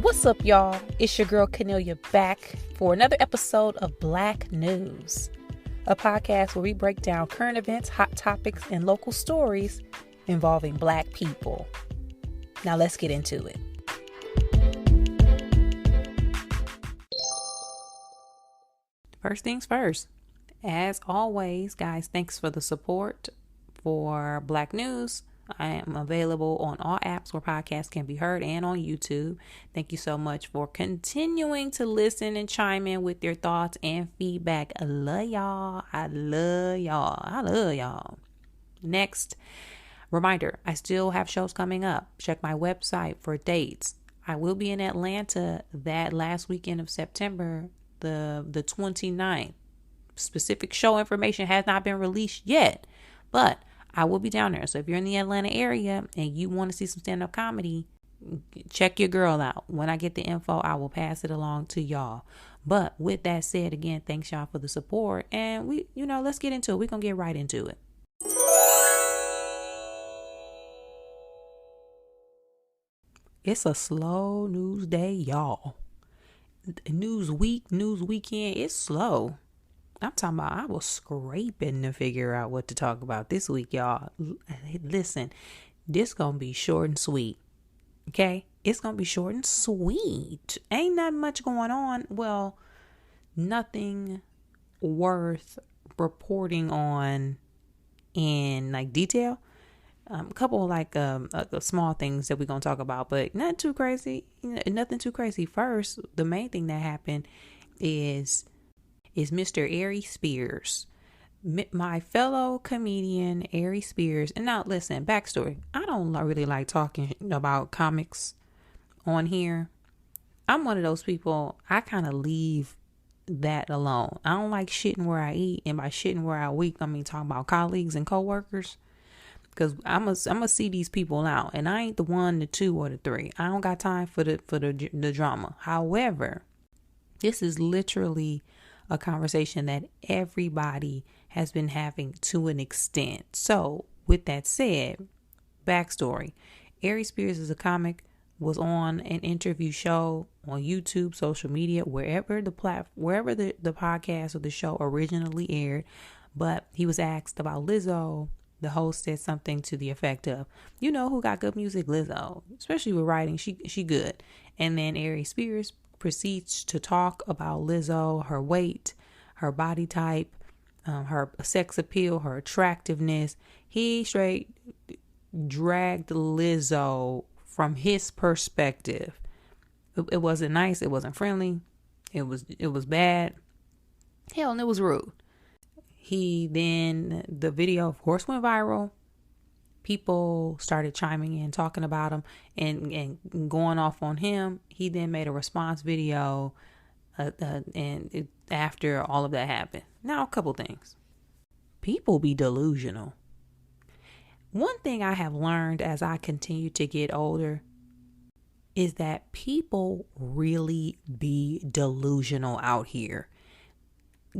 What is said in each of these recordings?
What's up, y'all? It's your girl Cornelia back for another episode of Black News, a podcast where we break down current events, hot topics, and local stories involving Black people. Now let's get into it. First things first, as always, guys, thanks for the support for Black News. I am available on all apps where podcasts can be heard and on YouTube. Thank you so much for continuing to listen and chime in with your thoughts and feedback. I love y'all. I love y'all. I love y'all. Next, reminder, I still have shows coming up. Check my website for dates. I will be in Atlanta that last weekend of September, the 29th. Specific show information has not been released yet, but I will be down there. So if you're in the Atlanta area and you want to see some stand-up comedy, check your girl out. When I get the info, I will pass it along to y'all. But with that said, again, thanks y'all for the support. And let's get into it. We're going to get right into it. It's a slow news day, y'all. News week, news weekend, it's slow. I'm talking about I was scraping to figure out what to talk about this week, y'all. Listen, this gonna be short and sweet. Okay? It's gonna be short and sweet. Ain't not much going on. Well, nothing worth reporting on in like detail. A couple small things that we're gonna talk about, but not too crazy. Nothing too crazy. First, the main thing that happened is Mr. Aries Spears, my fellow comedian Aries Spears. And now listen, backstory. I don't really like talking about comics on here. I'm one of those people, I kind of leave that alone. I don't like shitting where I eat. And by shitting where I eat, I mean talking about colleagues and coworkers. Because I'm gonna see these people out. And I ain't the one, the two, or the three. I don't got time for the drama. However, this is literally a conversation that everybody has been having to an extent. So with that said, backstory, Aries Spears is a comic, was on an interview show on YouTube, social media, wherever the podcast or the show originally aired. But he was asked about Lizzo. The host said something to the effect of, you know who got good music? Lizzo. Especially with writing, she good. And then Aries Spears proceeds to talk about Lizzo, her weight, her body type, her sex appeal, her attractiveness. He straight dragged Lizzo from his perspective. It wasn't nice. It wasn't friendly. It was bad. Hell, and it was rude. The video of course went viral. People started chiming in, talking about him and going off on him. He then made a response video after all of that happened. Now, a couple things. People be delusional. One thing I have learned as I continue to get older is that people really be delusional out here.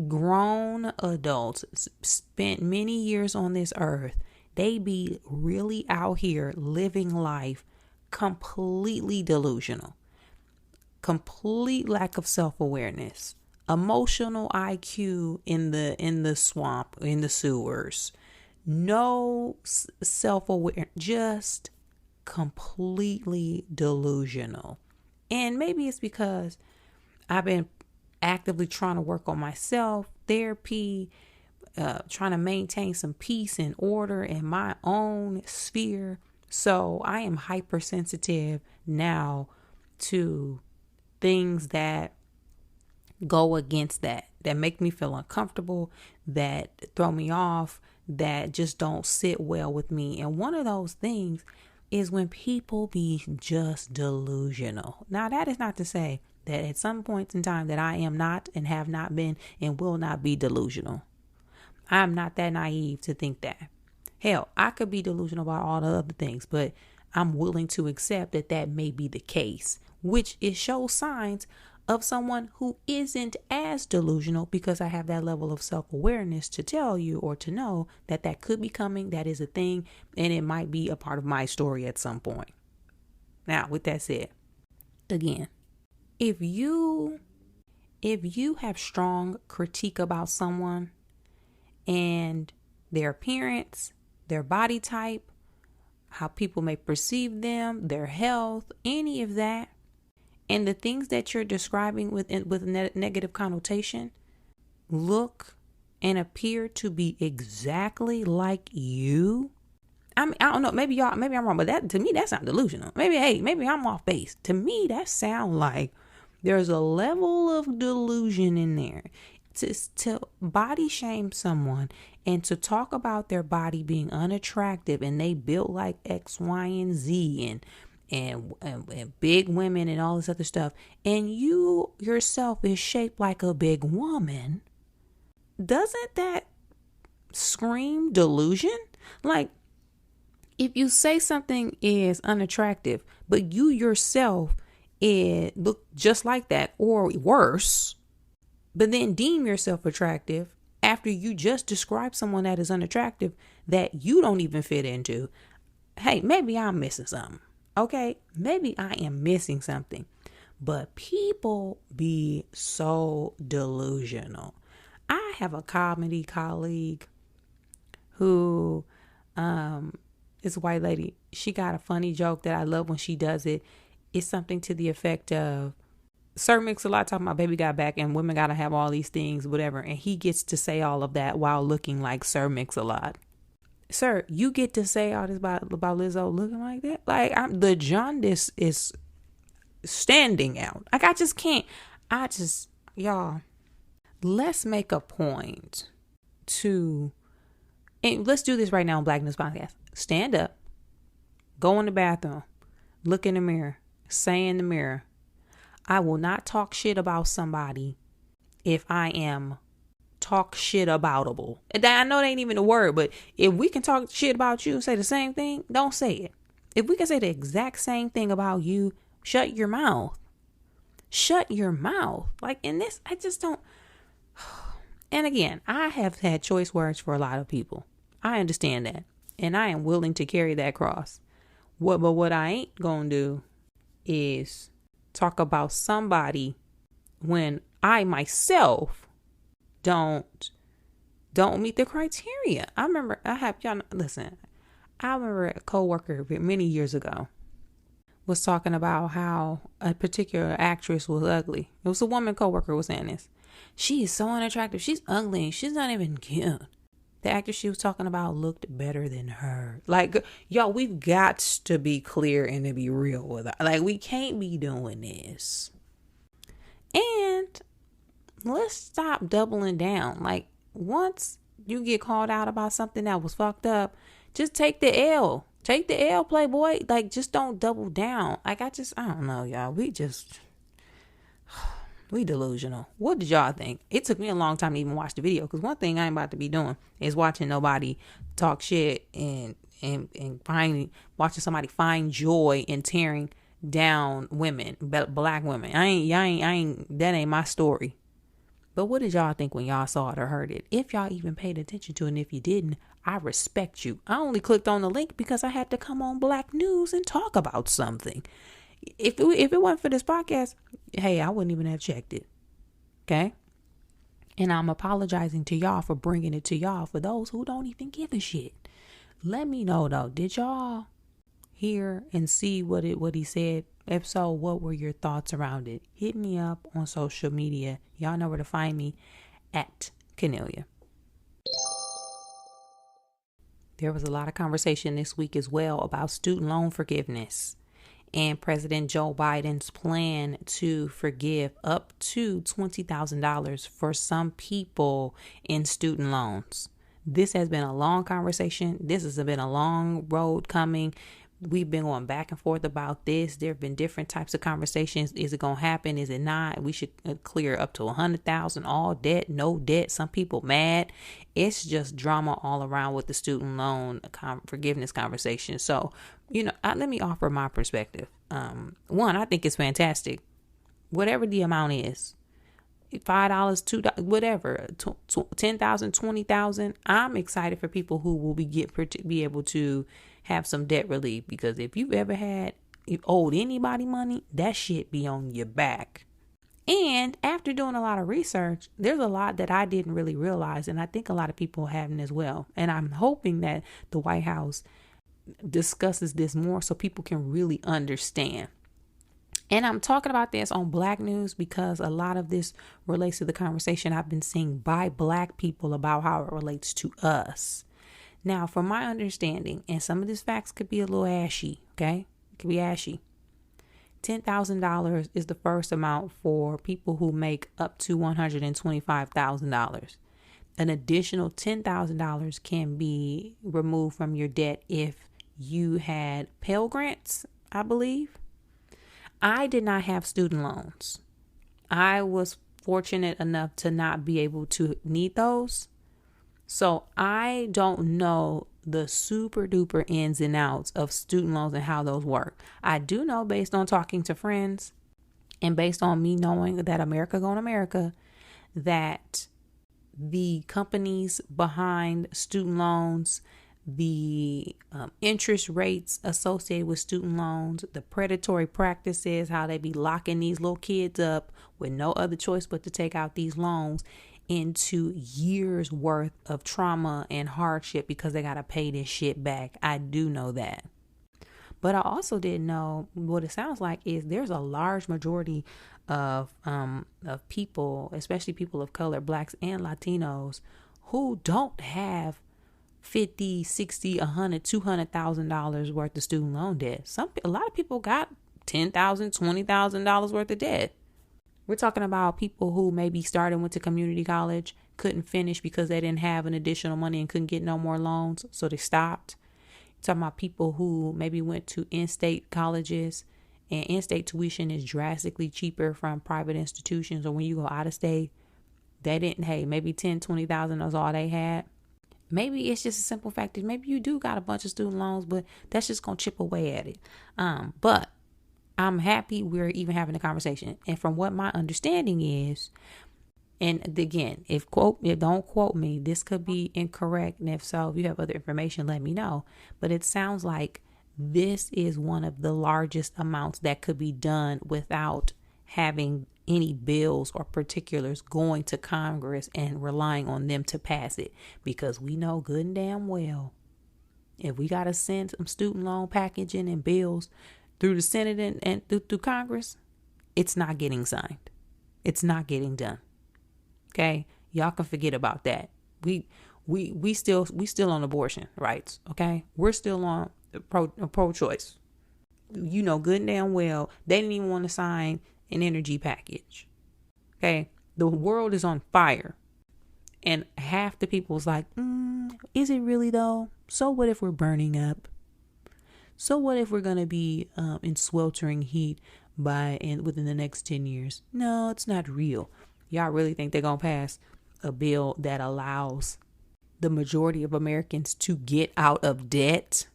Grown adults spent many years on this earth. They be really out here living life completely delusional. Complete lack of self-awareness. Emotional IQ in the swamp, in the sewers. No self-aware, just completely delusional. And maybe it's because I've been actively trying to work on myself, therapy, trying to maintain some peace and order in my own sphere. So I am hypersensitive now to things that go against that make me feel uncomfortable, that throw me off, that just don't sit well with me. And one of those things is when people be just delusional. Now, that is not to say that at some points in time that I am not and have not been and will not be delusional. I'm not that naive to think that. Hell, I could be delusional about all the other things, but I'm willing to accept that may be the case, which it shows signs of someone who isn't as delusional, because I have that level of self-awareness to tell you or to know that could be coming, that is a thing, and it might be a part of my story at some point. Now, with that said, again, if you have strong critique about someone and their appearance, their body type, how people may perceive them, their health, any of that, and the things that you're describing with negative connotation look and appear to be exactly like you. I mean, I don't know, maybe I'm wrong, but that, to me, that sounds delusional. Maybe I'm off base. To me, that sounds like there's a level of delusion in there. To body shame someone and to talk about their body being unattractive and they built like X, Y, and Z and big women and all this other stuff, and you yourself is shaped like a big woman, doesn't that scream delusion? Like, if you say something is unattractive, but you yourself look just like that or worse, but then deem yourself attractive after you just describe someone that is unattractive that you don't even fit into, hey, maybe I'm missing something. Okay, maybe I am missing something. But people be so delusional. I have a comedy colleague who is a white lady. She got a funny joke that I love when she does it. It's something to the effect of, Sir Mix-a-Lot talking about baby got back and women got to have all these things, whatever. And he gets to say all of that while looking like Sir Mix-a-Lot. Sir, you get to say all this about Lizzo looking like that? Like, the jaundice is standing out. Like, I just can't. Y'all, let's make a point to, and let's do this right now on Black News Podcast. Stand up, go in the bathroom, look in the mirror, say in the mirror, I will not talk shit about somebody if I am talk shit aboutable. And I know that ain't even a word, but if we can talk shit about you and say the same thing, don't say it. If we can say the exact same thing about you, shut your mouth. Shut your mouth. Like, in this, I just don't. And again, I have had choice words for a lot of people. I understand that. And I am willing to carry that cross. But what I ain't gonna do is talk about somebody when I myself don't meet the criteria. I remember I remember a coworker many years ago was talking about how a particular actress was ugly. It was a woman coworker was saying this. She is so unattractive. She's ugly. She's not even cute. The actress she was talking about looked better than her. Like, y'all, we've got to be clear and to be real with it. Like, we can't be doing this. And let's stop doubling down. Like, once you get called out about something that was fucked up, just take the L. Take the L, Playboy. Like, just don't double down. Like, I don't know, y'all. We delusional. What did y'all think? It took me a long time to even watch the video, because one thing I ain't about to be doing is watching nobody talk shit and watching somebody find joy in tearing down women, black women. That ain't my story. But what did y'all think when y'all saw it or heard it? If y'all even paid attention to it, and if you didn't, I respect you. I only clicked on the link because I had to come on Black News and talk about something. If it wasn't for this podcast, hey, I wouldn't even have checked it. Okay? And I'm apologizing to y'all for bringing it to y'all, for those who don't even give a shit. Let me know, though. Did y'all hear and see what he said? If so, what were your thoughts around it? Hit me up on social media. Y'all know where to find me, at Cornelia. There was a lot of conversation this week as well about student loan forgiveness and President Joe Biden's plan to forgive up to $20,000 for some people in student loans. This has been a long conversation. This has been a long road coming. We've been going back and forth about this. There have been different types of conversations. Is it going to happen? Is it not? We should clear up to 100,000, all debt, no debt. Some people mad. It's just drama all around with the student loan forgiveness conversation. So, let me offer my perspective. One, I think it's fantastic. Whatever the amount is, $5, $2, whatever, 10,000, 20,000. I'm excited for people who will be able to have some debt relief, because if you've ever had you owed anybody money, that shit be on your back. And after doing a lot of research, there's a lot that I didn't really realize, and I think a lot of people haven't as well. And I'm hoping that the White House discusses this more so people can really understand. And I'm talking about this on Black News because a lot of this relates to the conversation I've been seeing by Black people about how it relates to us. Now, from my understanding, and some of these facts could be a little ashy, okay? It could be ashy. $10,000 is the first amount for people who make up to $125,000. An additional $10,000 can be removed from your debt if you had Pell Grants, I believe. I did not have student loans. I was fortunate enough to not be able to need those. So I don't know the super duper ins and outs of student loans and how those work. I do know, based on talking to friends and based on me knowing that America going America, that the companies behind student loans, the interest rates associated with student loans, the predatory practices, how they be locking these little kids up with no other choice but to take out these loans into years worth of trauma and hardship because they got to pay this shit back. I do know that. But I also didn't know what it sounds like is there's a large majority of people, especially people of color, Blacks and Latinos, who don't have $50, $60, $100, $200,000 worth of student loan debt. A lot of people got $10,000, $20,000 worth of debt. We're talking about people who maybe started, went to community college, couldn't finish because they didn't have an additional money and couldn't get no more loans, so they stopped. We're talking about people who maybe went to in-state colleges, and in-state tuition is drastically cheaper from private institutions. Or when you go out of state, they didn't, maybe 10, 20,000 was all they had. Maybe it's just a simple fact that maybe you do got a bunch of student loans, but that's just going to chip away at it. But I'm happy we're even having a conversation. And from what my understanding is, and again, if don't quote me, this could be incorrect. And if so, if you have other information, let me know. But it sounds like this is one of the largest amounts that could be done without having any bills or particulars going to Congress and relying on them to pass it, because we know good and damn well if we got to send some student loan packaging and bills through the Senate and through Congress, it's not getting signed. It's not getting done. Okay, y'all can forget about that. We still on abortion rights. Okay, we're still on pro-choice. You know good and damn well they didn't even want to sign an energy package. Okay, the world is on fire, and half the people was like, is it really though? So what if we're burning up? So what if we're gonna be in sweltering heat within the next 10 years? No, it's not real. Y'all really think they're gonna pass a bill that allows the majority of Americans to get out of debt?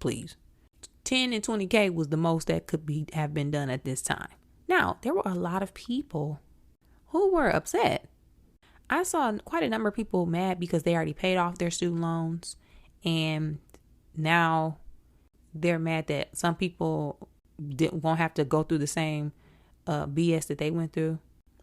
Please. 10 and 20K was the most that could have been done at this time. Now, there were a lot of people who were upset. I saw quite a number of people mad because they already paid off their student loans, and now they're mad that some people won't have to go through the same BS that they went through.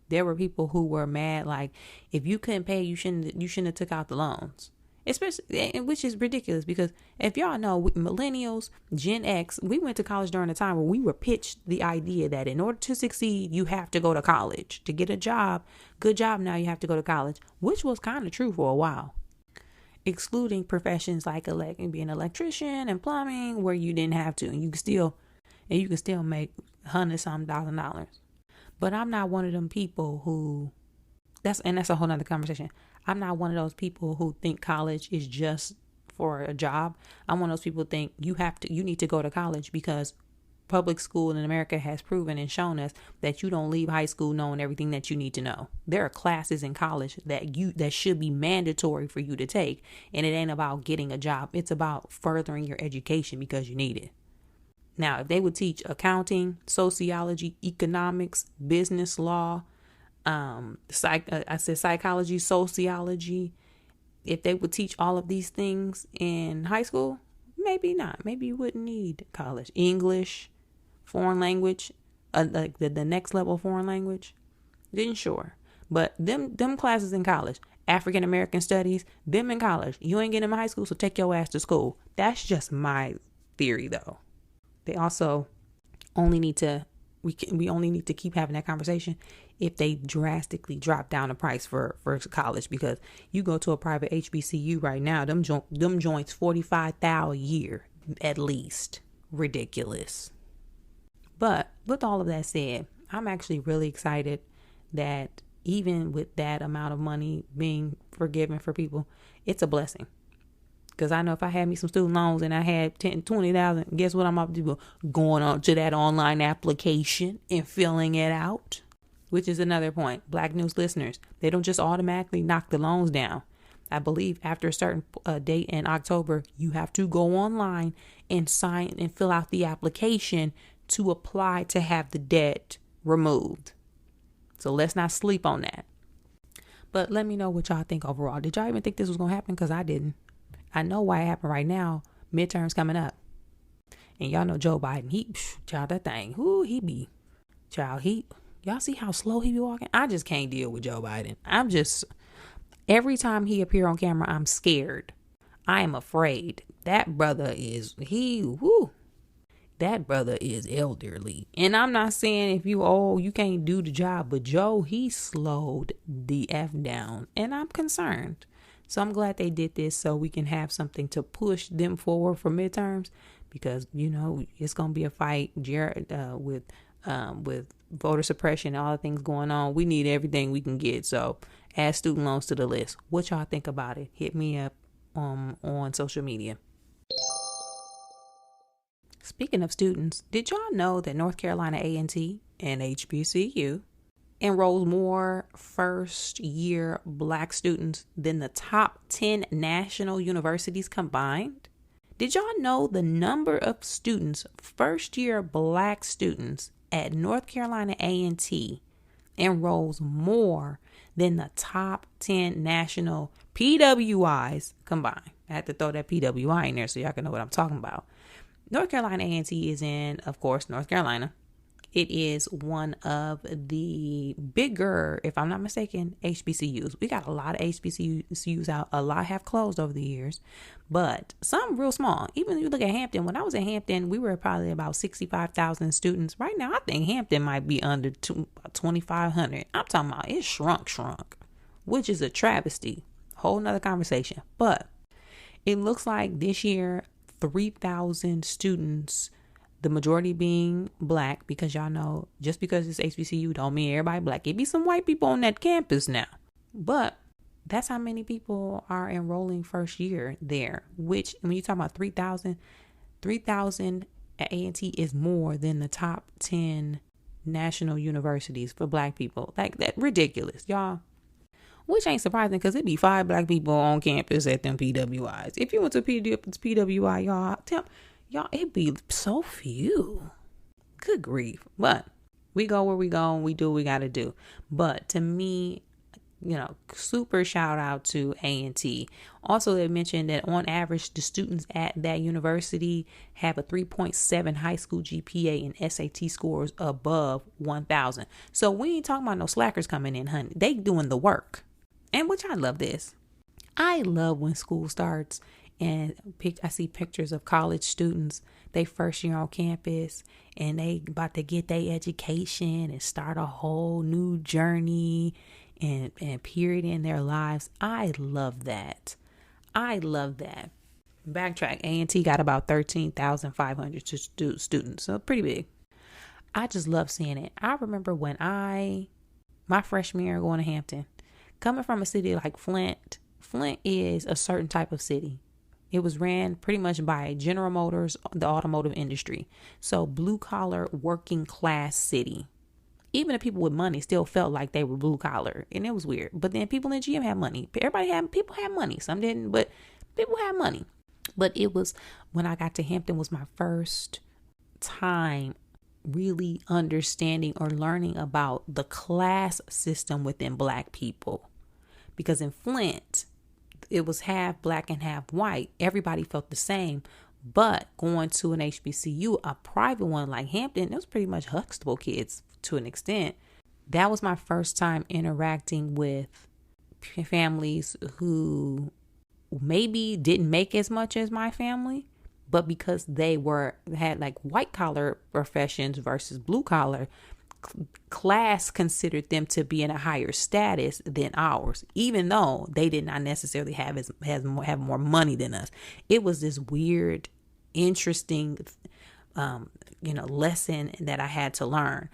There were people who were mad, like, if you couldn't pay, you shouldn't have took out the loans. Especially, which is ridiculous, because if y'all know, millennials, Gen X, we went to college during a time where we were pitched the idea that in order to succeed, you have to go to college. To get a job, good job now, you have to go to college, which was kind of true for a while. Excluding professions like being an electrician and plumbing, where you didn't have to, and you can still make $100,000. But I'm not one of them people who, that's a whole nother conversation. I'm not one of those people who think college is just for a job. I'm one of those people who think you need to go to college because public school in America has proven and shown us that you don't leave high school knowing everything that you need to know. There are classes in college that should be mandatory for you to take, and it ain't about getting a job. It's about furthering your education because you need it. Now, if they would teach accounting, sociology, economics, business law, psychology, sociology, if they would teach all of these things in high school, maybe not. Maybe you wouldn't need college. English, foreign language, like the next level of foreign language. Didn't sure. But them classes in college, African American studies, them in college. You ain't getting them in high school, so take your ass to school. That's just my theory, though. They also only need to we only need to keep having that conversation if they drastically drop down the price for college, because you go to a private HBCU right now, them joints $45,000 a year at least. Ridiculous. But with all of that said, I'm actually really excited that even with that amount of money being forgiven for people, it's a blessing. Because I know if I had me some student loans and I had 10, 20,000, guess what I'm about to do? Going on to that online application and filling it out. Which is another point. Black News listeners, they don't just automatically knock the loans down. I believe after a certain date in October, you have to go online and sign and fill out the application to apply to have the debt removed. So let's not sleep on that. But let me know what y'all think overall. Did y'all even think this was going to happen? Because I didn't. I know why it happened right now. Midterms coming up. And y'all know Joe Biden. Child, that thing. Y'all see how slow he be walking? I just can't deal with Joe Biden. Every time he appear on camera, I'm scared. I am afraid. That brother is elderly. And I'm not saying if you old, you can't do the job. But Joe, he slowed the F down. And I'm concerned. So I'm glad they did this so we can have something to push them forward for midterms, because, it's going to be a fight with voter suppression and all the things going on. We need everything we can get. So add student loans to the list. What y'all think about it? Hit me up on social media. Speaking of students, did y'all know that North Carolina A&T and HBCU enrolls more first-year Black students than the top 10 national universities combined? Did y'all know the number of students, first-year Black students at North Carolina A&T enrolls more than the top 10 national PWIs combined? I had to throw that PWI in there so y'all can know what I'm talking about. North Carolina A&T is in, of course, North Carolina. It is one of the bigger, if I'm not mistaken, HBCUs. We got a lot of HBCUs out. A lot have closed over the years, but some real small. Even if you look at Hampton, when I was at Hampton, we were probably about 65,000 students. Right now, I think Hampton might be under 2,500. I'm talking about it shrunk, which is a travesty. Whole nother conversation. But it looks like this year, 3,000 students, the majority being Black, because y'all know just because it's HBCU don't mean everybody Black. It be some white people on that campus now. But that's how many people are enrolling first year there, which when you talk about 3,000 at A&T is more than the top 10 national universities for Black people. Like, that ridiculous, y'all. Which ain't surprising, because it be 5 Black people on campus at them PWIs. If you went to PWI, y'all, it be so few. Good grief. But we go where we go and we do what we got to do. But to me, super shout out to A&T. Also, they mentioned that on average, the students at that university have a 3.7 high school GPA and SAT scores above 1,000. So we ain't talking about no slackers coming in, honey. They doing the work. And which I love this. I love when school starts and I see pictures of college students, they first year on campus, and they about to get their education and start a whole new journey and period in their lives. I love that. Backtrack. A&T got about 13,500 students, so pretty big. I just love seeing it. I remember when my freshman year going to Hampton, coming from a city like Flint is a certain type of city. It was ran pretty much by General Motors, the automotive industry. So blue collar, working class city. Even the people with money still felt like they were blue collar, and it was weird. But then people in GM had money. People had money. Some didn't, but people had money. But it was when I got to Hampton was my first time really understanding or learning about the class system within Black people. Because in Flint, it was half Black and half white. Everybody felt the same. But going to an HBCU, a private one like Hampton, it was pretty much Huxtable kids to an extent. That was my first time interacting with families who maybe didn't make as much as my family, but because they had like white collar professions versus blue collar, class considered them to be in a higher status than ours, even though they did not necessarily have more money than us. It was this weird, interesting, lesson that I had to learn.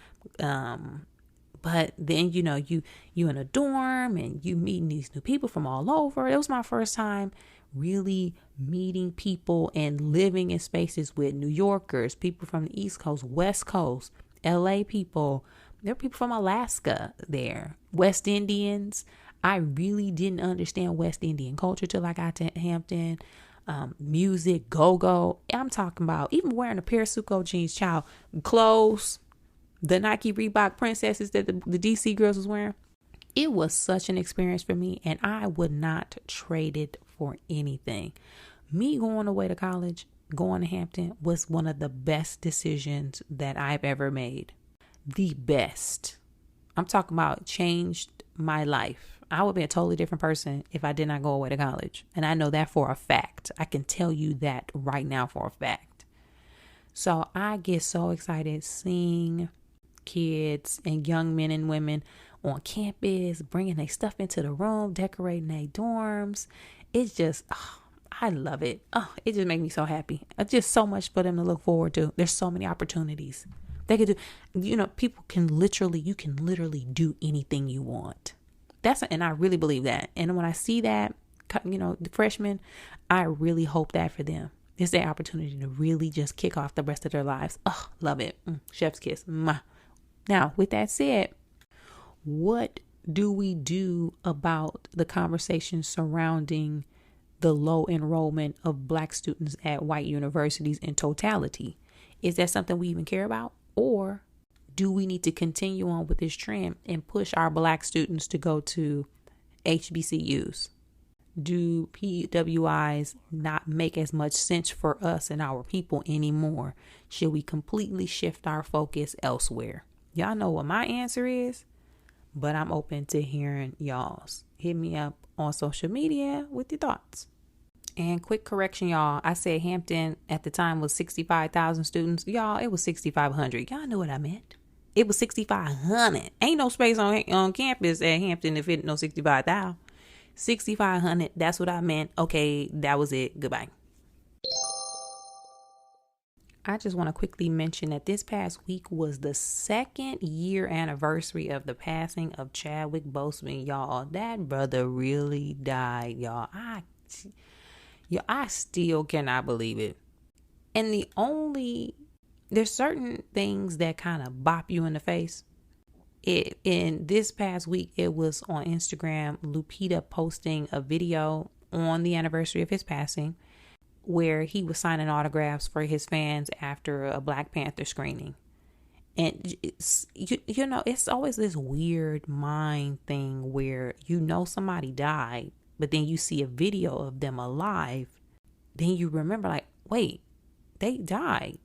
But then, you in a dorm and you meeting these new people from all over. It was my first time really meeting people and living in spaces with New Yorkers, people from the East Coast, West Coast, LA people. There are people from Alaska there, West Indians. I really didn't understand West Indian culture till I got to Hampton. Music, go-go. I'm talking about even wearing a pair of Suco jeans, child, clothes, the Nike Reebok princesses that the DC girls was wearing. It was such an experience for me, and I would not trade it for anything. Me going away to college, going to Hampton, was one of the best decisions that I've ever made. The best. I'm talking about changed my life. I would be a totally different person if I did not go away to college. And I know that for a fact. I can tell you that right now for a fact. So I get so excited seeing kids and young men and women on campus, bringing their stuff into the room, decorating their dorms. It's just, I love it. It just makes me so happy. It's just so much for them to look forward to. There's so many opportunities they could do. People you can literally do anything you want. And I really believe that. And when I see that, the freshmen, I really hope that for them. It's their opportunity to really just kick off the rest of their lives. Love it. Chef's kiss. Mwah. Now, with that said, what do we do about the conversation surrounding the low enrollment of Black students at white universities in totality? Is that something we even care about? Or do we need to continue on with this trend and push our Black students to go to HBCUs? Do PWIs not make as much sense for us and our people anymore? Should we completely shift our focus elsewhere? Y'all know what my answer is, but I'm open to hearing y'all's. Hit me up on social media with your thoughts. And quick correction, y'all. I said Hampton at the time was 65,000 students. Y'all, it was 6,500. Y'all know what I meant. It was 6,500. Ain't no space on campus at Hampton if it no 65,000. 6,500. That's what I meant. Okay, that was it. Goodbye. I just want to quickly mention that this past week was the 2nd year anniversary of the passing of Chadwick Boseman, y'all. That brother really died, y'all. I still cannot believe it. And there's certain things that kind of bop you in the face. In this past week, it was on Instagram, Lupita posting a video on the anniversary of his passing, where he was signing autographs for his fans after a Black Panther screening. And it's, it's always this weird mind thing where somebody died, but then you see a video of them alive. Then you remember, like, wait, they died.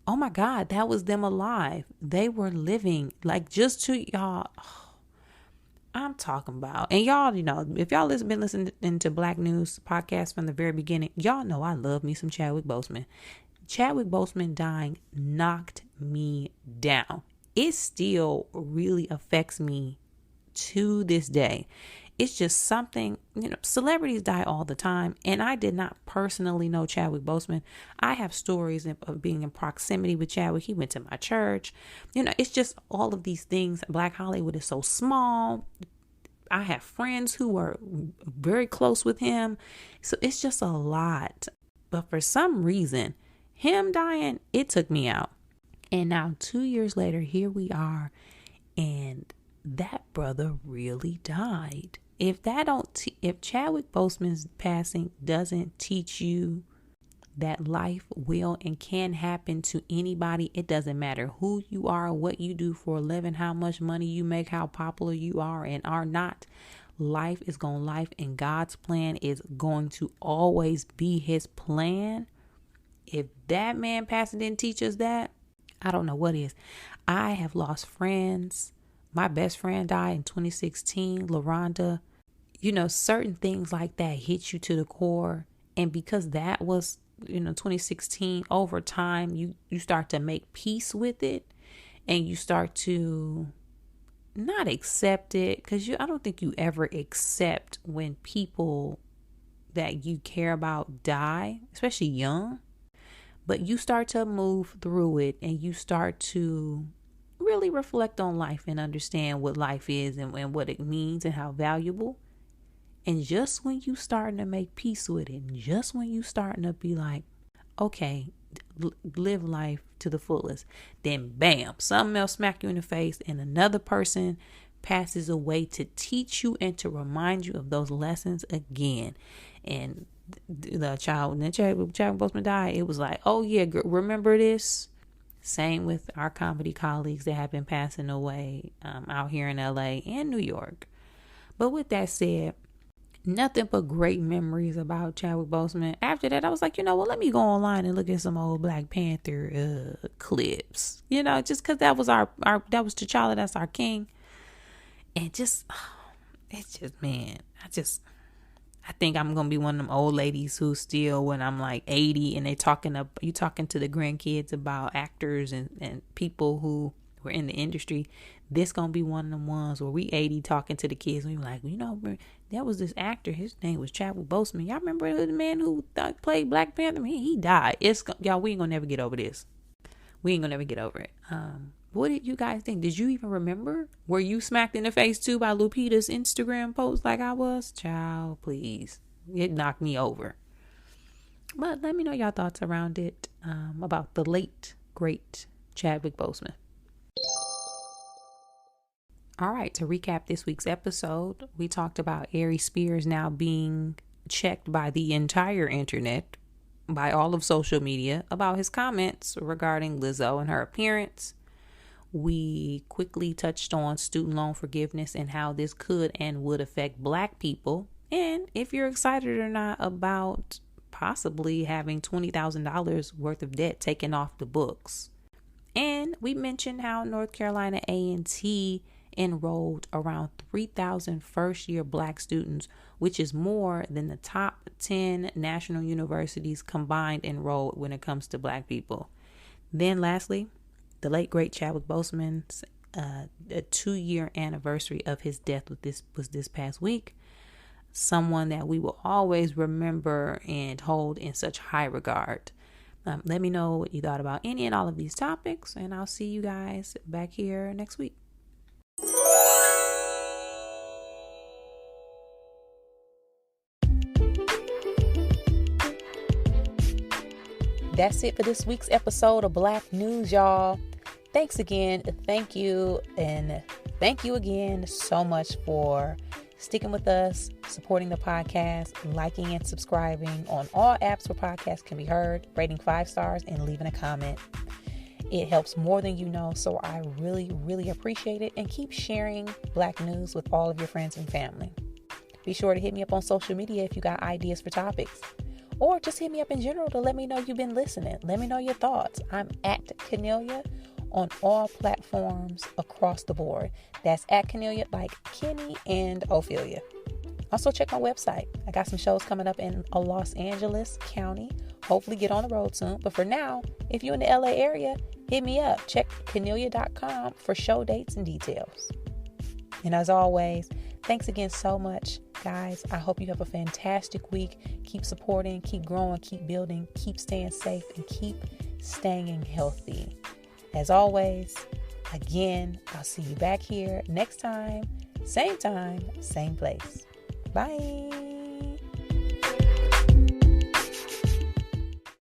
Oh my God, that was them alive. They were living. Like, just to y'all, I'm talking about. And y'all, if y'all been listening to Black News podcast from the very beginning, y'all know I love me some Chadwick Boseman. Chadwick Boseman dying knocked me down. It still really affects me to this day. It's just something, celebrities die all the time. And I did not personally know Chadwick Boseman. I have stories of being in proximity with Chadwick. He went to my church. It's just all of these things. Black Hollywood is so small. I have friends who are very close with him. So it's just a lot. But for some reason, him dying, it took me out. And now 2 years later, here we are. And that brother really died. If Chadwick Boseman's passing doesn't teach you that life will and can happen to anybody, it doesn't matter who you are, what you do for a living, how much money you make, how popular you are and are not. Life is going to life, and God's plan is going to always be his plan. If that man passing didn't teach us that, I don't know what is. I have lost friends. My best friend died in 2016, LaRonda. Certain things like that hit you to the core. And because that was, 2016, over time, you start to make peace with it, and you start to not accept it, because I don't think you ever accept when people that you care about die, especially young. But you start to move through it, and you start to really reflect on life and understand what life is, and what it means and how valuable. And just when you starting to make peace with it, and just when you starting to be like, okay, live life to the fullest, then bam, something else smack you in the face, and another person passes away to teach you and to remind you of those lessons again. And the child, when Chadwick Boseman died, it was like, oh yeah, remember this? Same with our comedy colleagues that have been passing away out here in LA and New York. But with that said, nothing but great memories about Chadwick Boseman. After that, I was like, let me go online and look at some old Black Panther clips. Just because that was that was T'Challa, that's our king. And it's just, man, I think I'm going to be one of them old ladies who still, when I'm like 80 and you talking to the grandkids about actors and people who were in the industry, this going to be one of them ones where we 80 talking to the kids. And we like, that was this actor. His name was Chadwick Boseman. Y'all remember the man who played Black Panther? He died. Y'all, we ain't going to never get over this. We ain't going to never get over it. What did you guys think? Did you even remember? Were you smacked in the face too by Lupita's Instagram post like I was? Child, please. It knocked me over. But let me know y'all thoughts around it, about the late, great Chadwick Boseman. All right, to recap this week's episode, we talked about Aries Spears now being checked by the entire internet, by all of social media, about his comments regarding Lizzo and her appearance. We quickly touched on student loan forgiveness and how this could and would affect Black people. And if you're excited or not about possibly having $20,000 worth of debt taken off the books. And we mentioned how North Carolina A&T enrolled around 3,000 first-year Black students, which is more than the top 10 national universities combined enrolled when it comes to Black people. Then lastly, the late, great Chadwick Boseman's a 2-year anniversary of his death was this past week. Someone that we will always remember and hold in such high regard. Let me know what you thought about any and all of these topics, and I'll see you guys back here next week. That's it for this week's episode of Black News, y'all. Thanks again. Thank you. And thank you again so much for sticking with us, supporting the podcast, liking and subscribing on all apps where podcasts can be heard, rating 5 stars, and leaving a comment. It helps more than you know, so I really, really appreciate it. And keep sharing Black News with all of your friends and family. Be sure to hit me up on social media if you got ideas for topics. Or just hit me up in general to let me know you've been listening. Let me know your thoughts. I'm at Cornelia on all platforms across the board. That's at Cornelia, like Kenny and Ophelia. Also check my website. I got some shows coming up in Los Angeles County. Hopefully get on the road soon. But for now, if you're in the LA area, hit me up. Check Cornelia.com for show dates and details. And as always, thanks again so much, guys. I hope you have a fantastic week. Keep supporting, keep growing, keep building, keep staying safe, and keep staying healthy. As always, again, I'll see you back here next time, same place. Bye.